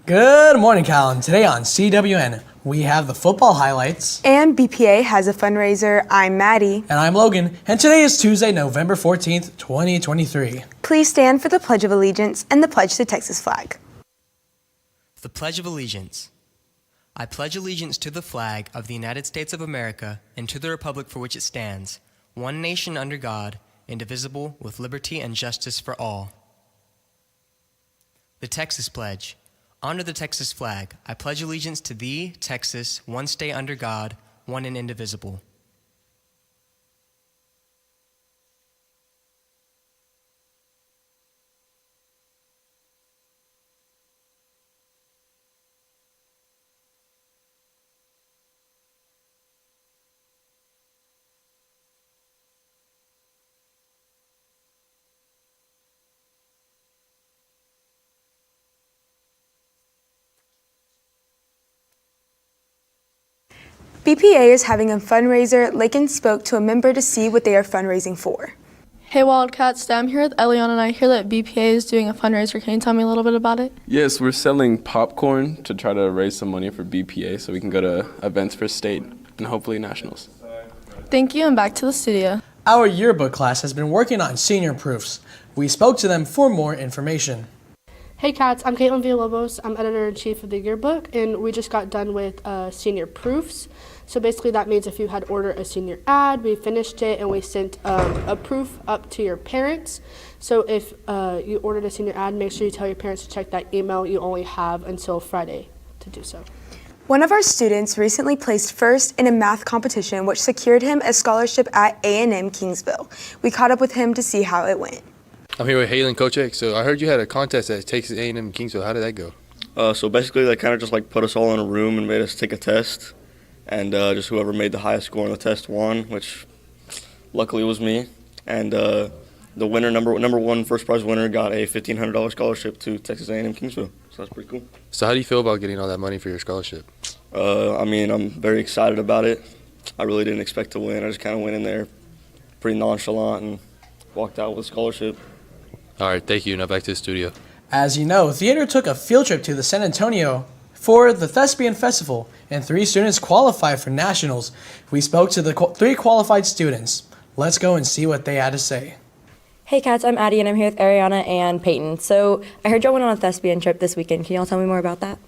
Good morning, Calallen. Today on CWN, we have the football highlights. And BPA has a fundraiser. I'm Maddie. And I'm Logan. And today is Tuesday, November 14th, 2023. Please stand for the Pledge of Allegiance and the pledge to the Texas flag. The Pledge of Allegiance. I pledge allegiance to the flag of the United States of America and to the republic for which it stands, one nation under God, indivisible, with liberty and justice for all. The Texas Pledge. Honor the Texas flag. I pledge allegiance to thee, Texas, one state under God, one and indivisible. BPA is having a fundraiser. Lakin spoke to a member to see what they are fundraising for. Hey Wildcats, I'm here with Eliana and I hear that BPA is doing a fundraiser. Can you tell me a little bit about it? Yes, we're selling popcorn to try to raise some money for BPA so we can go to events for state and hopefully nationals. Thank you, and back to the studio. Our yearbook class has been working on senior proofs. We spoke to them for more information. Hey Cats, I'm Caitlin Villalobos. I'm editor-in-chief of the yearbook, and we just got done with senior proofs. So basically that means if you had ordered a senior ad, we finished it and we sent a proof up to your parents. So if you ordered a senior ad, make sure you tell your parents to check that email. You only have until Friday to do so. One of our students recently placed first in a math competition, which secured him a scholarship at A&M Kingsville. We caught up with him to see how it went. I'm here with Haylen Kochek. So I heard you had a contest at Texas A&M Kingsville. How did that go? So basically they kind of just like put us all in a room and made us take a test. And just whoever made the highest score on the test won, which luckily was me. And the winner, number one first prize winner, got a $1,500 scholarship to Texas A&M Kingsville. So that's pretty cool. So how do you feel about getting all that money for your scholarship? I mean, I'm very excited about it. I really didn't expect to win. I just kind of went in there pretty nonchalant and walked out with a scholarship. All right, thank you. Now back to the studio. As you know, theater took a field trip to the San Antonio for the Thespian Festival, and 3 students qualified for nationals. We spoke to the 3 qualified students. Let's go and see what they had to say. Hey Cats, I'm Addie and I'm here with Ariana and Peyton. So I heard y'all went on a thespian trip this weekend. Can y'all tell me more about that?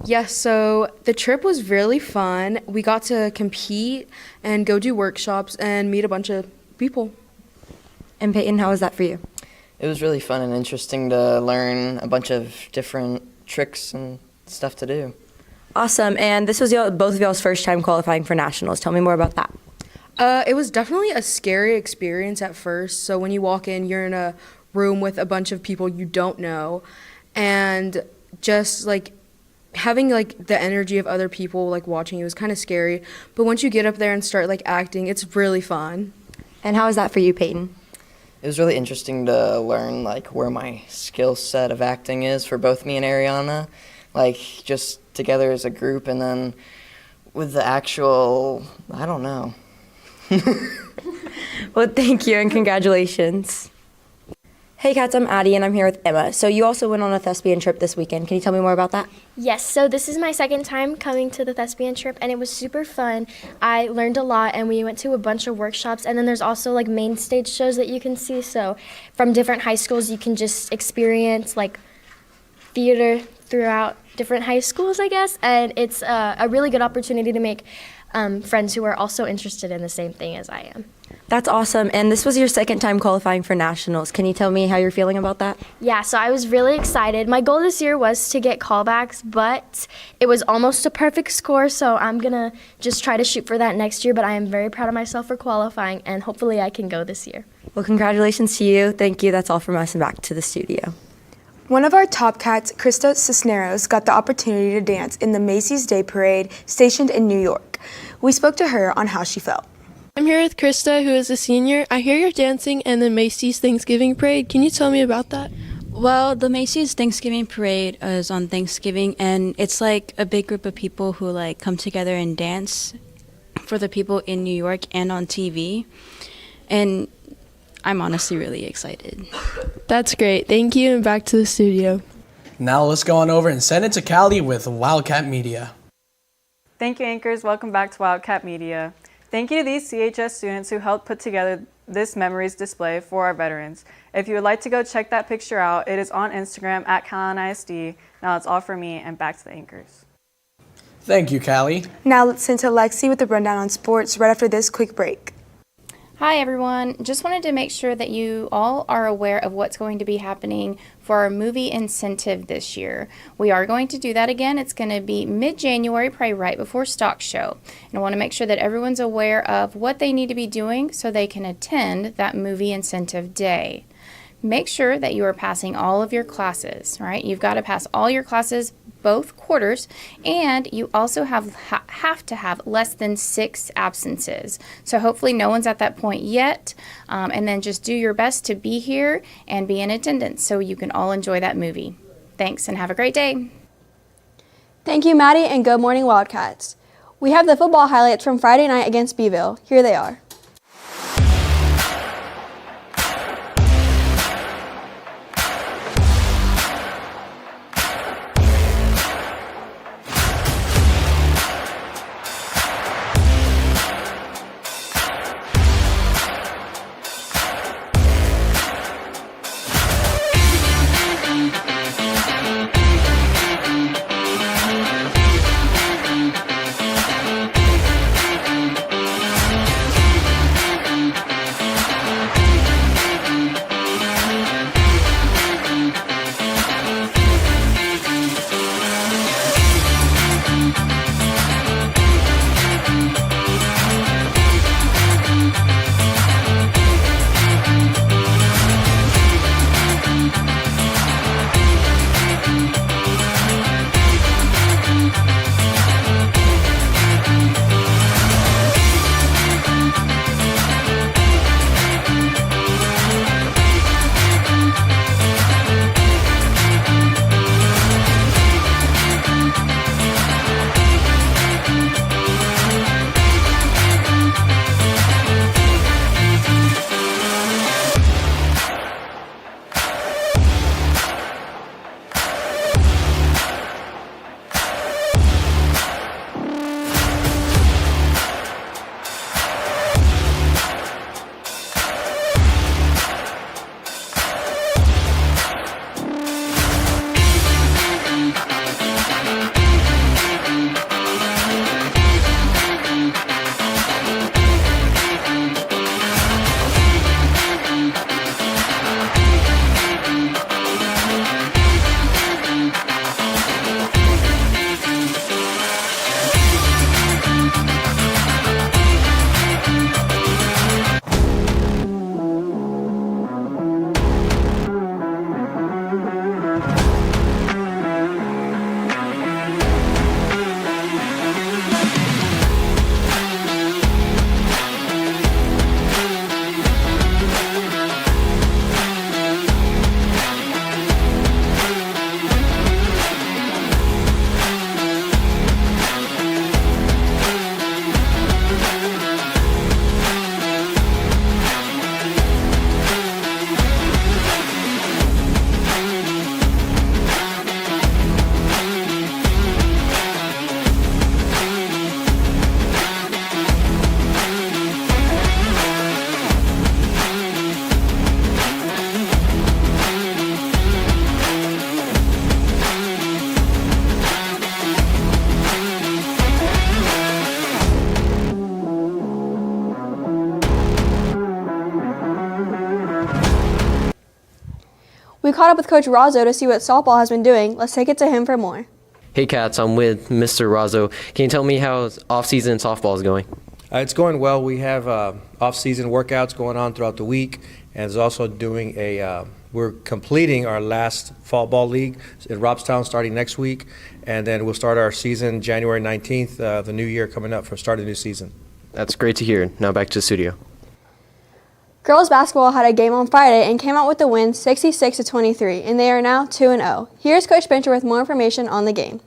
Yes, so the trip was really fun. We got to compete and go do workshops and meet a bunch of people. And Peyton, how was that for you? It was really fun and interesting to learn a bunch of different tricks and stuff to do. Awesome, and this was both of y'all's first time qualifying for nationals. Tell me more about that. It was definitely a scary experience at first. So when you walk in, you're in a room with a bunch of people you don't know, and just like having like the energy of other people like watching you was kind of scary. But once you get up there and start like acting, it's really fun. And how was that for you, Peyton? It was really interesting to learn like where my skill set of acting is for both me and Ariana, like just together as a group, and then with the actual, I don't know. Well, thank you and congratulations. Hey Cats, I'm Addie and I'm here with Emma. So you also went on a thespian trip this weekend. Can you tell me more about that? Yes, so this is my second time coming to the thespian trip and it was super fun. I learned a lot and we went to a bunch of workshops, and then there's also like main stage shows that you can see. So from different high schools you can just experience like theater throughout different high schools, I guess, and it's a really good opportunity to make friends who are also interested in the same thing as I am. That's awesome. And this was your second time qualifying for nationals. Can you tell me how you're feeling about that? Yeah, so I was really excited. My goal this year was to get callbacks, but it was almost a perfect score, so I'm going to just try to shoot for that next year, but I am very proud of myself for qualifying, and hopefully I can go this year. Well, congratulations to you. Thank you. That's all from us, and back to the studio. One of our top cats, Krista Cisneros, got the opportunity to dance in the Macy's Day Parade stationed in New York. We spoke to her on how she felt. I'm here with Krista, who is a senior. I hear you're dancing in the Macy's Thanksgiving Parade. Can you tell me about that? Well, the Macy's Thanksgiving Parade is on Thanksgiving, and it's like a big group of people who like come together and dance for the people in New York and on TV. And I'm honestly really excited. That's great. Thank you, and back to the studio. Now let's go on over and send it to Callie with Wildcat Media. Thank you, anchors. Welcome back to Wildcat Media. Thank you to these CHS students who helped put together this memories display for our veterans. If you would like to go check that picture out, it is on Instagram at Calallen ISD. Now that's all for me, and back to the anchors. Thank you, Callie. Now let's send to Lexi with the rundown on sports right after this quick break. Hi everyone, just wanted to make sure that you all are aware of what's going to be happening for our movie incentive this year. We are going to do that again. It's going to be mid-January, probably right before stock show. And I want to make sure that everyone's aware of what they need to be doing so they can attend that movie incentive day. Make sure that you are passing all of your classes, right? You've got to pass all your classes both quarters, and you also have to have less than 6 absences. So hopefully no one's at that point yet, and then just do your best to be here and be in attendance so you can all enjoy that movie. Thanks, and have a great day. Thank you, Maddie, and good morning, Wildcats. We have the football highlights from Friday night against Beeville. Here they are. We caught up with Coach Razzo to see what softball has been doing. Let's take it to him for more. Hey Cats, I'm with Mr. Razzo. Can you tell me how off-season softball is going? It's going well. We have off-season workouts going on throughout the week, and it's also doing we're completing our last fall ball league in Robstown starting next week, and then we'll start our season January 19th, the new year coming up for start of the new season. That's great to hear. Now back to the studio. Girls basketball had a game on Friday and came out with the win 66-23, and they are now 2-0. Here's Coach Bencher with more information on the game.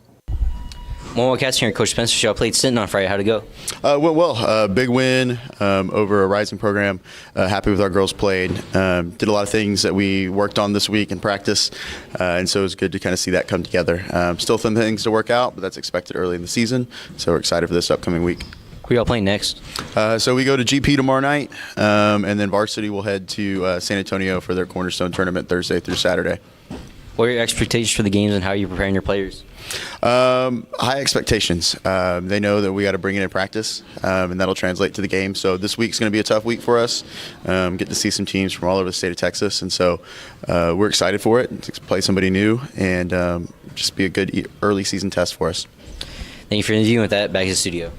Wildcats here, Coach Spencer. Y'all played Sinton on Friday. How'd it go? Went well. Big win over a rising program. Happy with our girls played. Did a lot of things that we worked on this week in practice, and so it was good to kind of see that come together. Still some things to work out, but that's expected early in the season, so we're excited for this upcoming week. Who y'all playing next? So we go to GP tomorrow night, and then varsity will head to San Antonio for their Cornerstone tournament Thursday through Saturday. What are your expectations for the games and how are you preparing your players? High expectations. They know that we got to bring it in practice, and that'll translate to the game. So this week's going to be a tough week for us. Get to see some teams from all over the state of Texas, and so we're excited for it to play somebody new and just be a good early season test for us. Thank you for the interview. With that, back to the studio.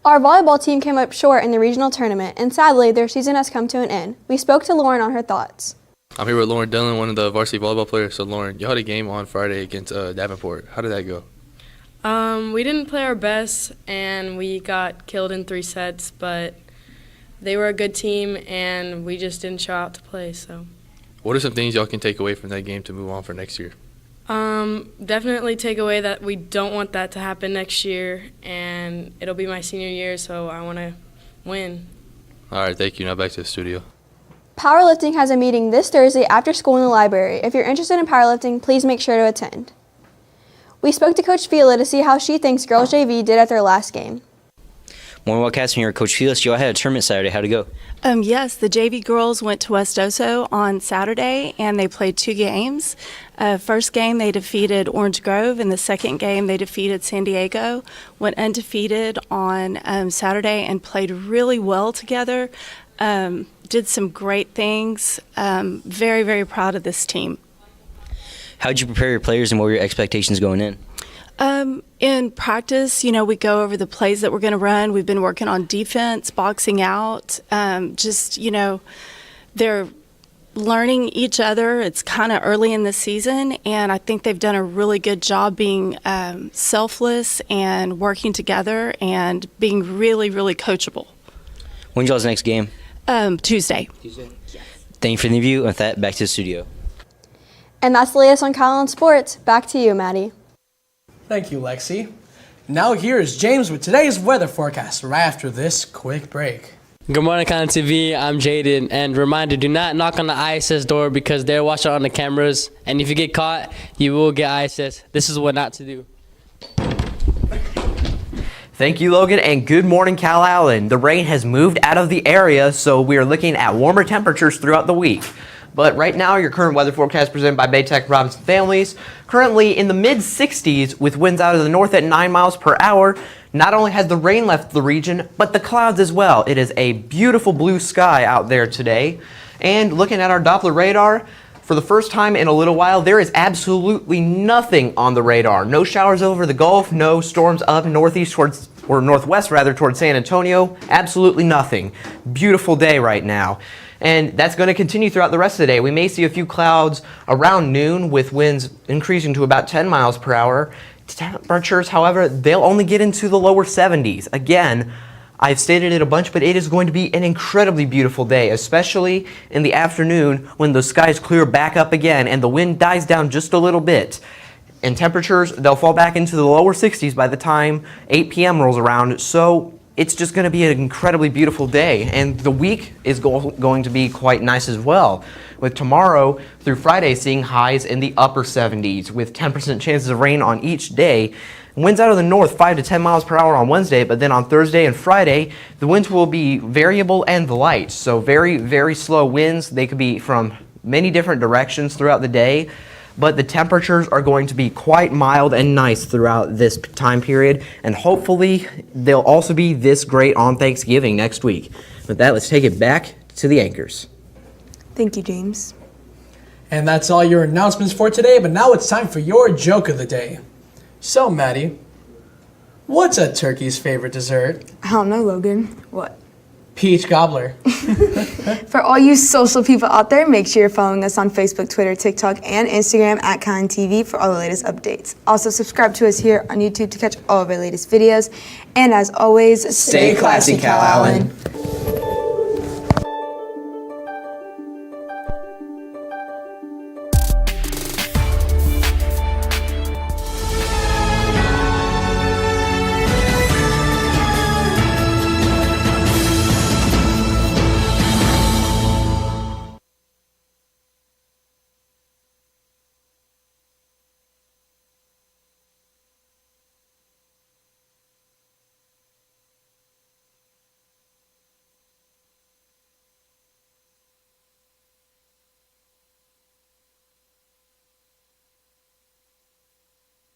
Our volleyball team came up short in the regional tournament, and sadly, their season has come to an end. We spoke to Lauren on her thoughts. I'm here with Lauren Dillon, one of the varsity volleyball players. So, Lauren, you had a game on Friday against Davenport. How did that go? We didn't play our best, and we got killed in 3 sets, but they were a good team, and we just didn't show out to play. So, what are some things y'all can take away from that game to move on for next year? Definitely take away that we don't want that to happen next year, and it'll be my senior year, so I want to win. All right, thank you. Now back to the studio. Powerlifting has a meeting this Thursday after school in the library. If you're interested in powerlifting, please make sure to attend. We spoke to Coach Fila to see how she thinks girls JV did at their last game. More Wildcats here, Coach Felix. You all had a tournament Saturday. How'd it go? Yes, the JV girls went to West Oso on Saturday, and they played 2 games. First game, they defeated Orange Grove. In the second game, they defeated San Diego. Went undefeated on Saturday and played really well together. Did some great things. Very, very proud of this team. How did you prepare your players, and what were your expectations going in? In practice, we go over the plays that we're going to run. We've been working on defense, boxing out, they're learning each other. It's kind of early in the season, and I think they've done a really good job being selfless and working together and being really, really coachable. When's y'all's next game? Tuesday. Thank you for the interview. With that, back to the studio. And that's the latest on Calallen Sports. Back to you, Maddie. Thank you, Lexi. Now here is James with today's weather forecast right after this quick break. Good morning, Calallen TV. I'm Jaden, and reminder, do not knock on the ISS door because they're watching on the cameras, and if you get caught, you will get ISS. This is what not to do. Thank you, Logan, and good morning, Calallen. The rain has moved out of the area, so we are looking at warmer temperatures throughout the week. But right now, your current weather forecast presented by Baytech Robinson Families. Currently in the mid-60s with winds out of the north at 9 miles per hour. Not only has the rain left the region, but the clouds as well. It is a beautiful blue sky out there today. And looking at our Doppler radar, for the first time in a little while, there is absolutely nothing on the radar. No showers over the Gulf, no storms up northeast towards, or northwest rather, towards San Antonio. Absolutely nothing. Beautiful day right now. And that's going to continue throughout the rest of the day. We may see a few clouds around noon with winds increasing to about 10 miles per hour. Temperatures, however, they'll only get into the lower 70s. Again, I've stated it a bunch, but it is going to be an incredibly beautiful day, especially in the afternoon when the skies clear back up again and the wind dies down just a little bit. And temperatures, they'll fall back into the lower 60s by the time 8 p.m. rolls around. So it's just going to be an incredibly beautiful day, and the week is going to be quite nice as well, with tomorrow through Friday seeing highs in the upper 70s with 10% chances of rain on each day. Winds out of the north 5 to 10 miles per hour on Wednesday, but then on Thursday and Friday, the winds will be variable and light, so very, very slow winds. They could be from many different directions throughout the day. But the temperatures are going to be quite mild and nice throughout this time period, and hopefully they'll also be this great on Thanksgiving next week. With that, let's take it back to the anchors. Thank you, James. And that's all your announcements for today, but now it's time for your joke of the day. So, Maddie, what's a turkey's favorite dessert? I don't know, Logan. What? Peach cobbler. For all you social people out there, make sure you're following us on Facebook, Twitter, TikTok, and Instagram at CalallenTV for all the latest updates. Also, subscribe to us here on YouTube to catch all of our latest videos. And as always, stay classy, Calallen.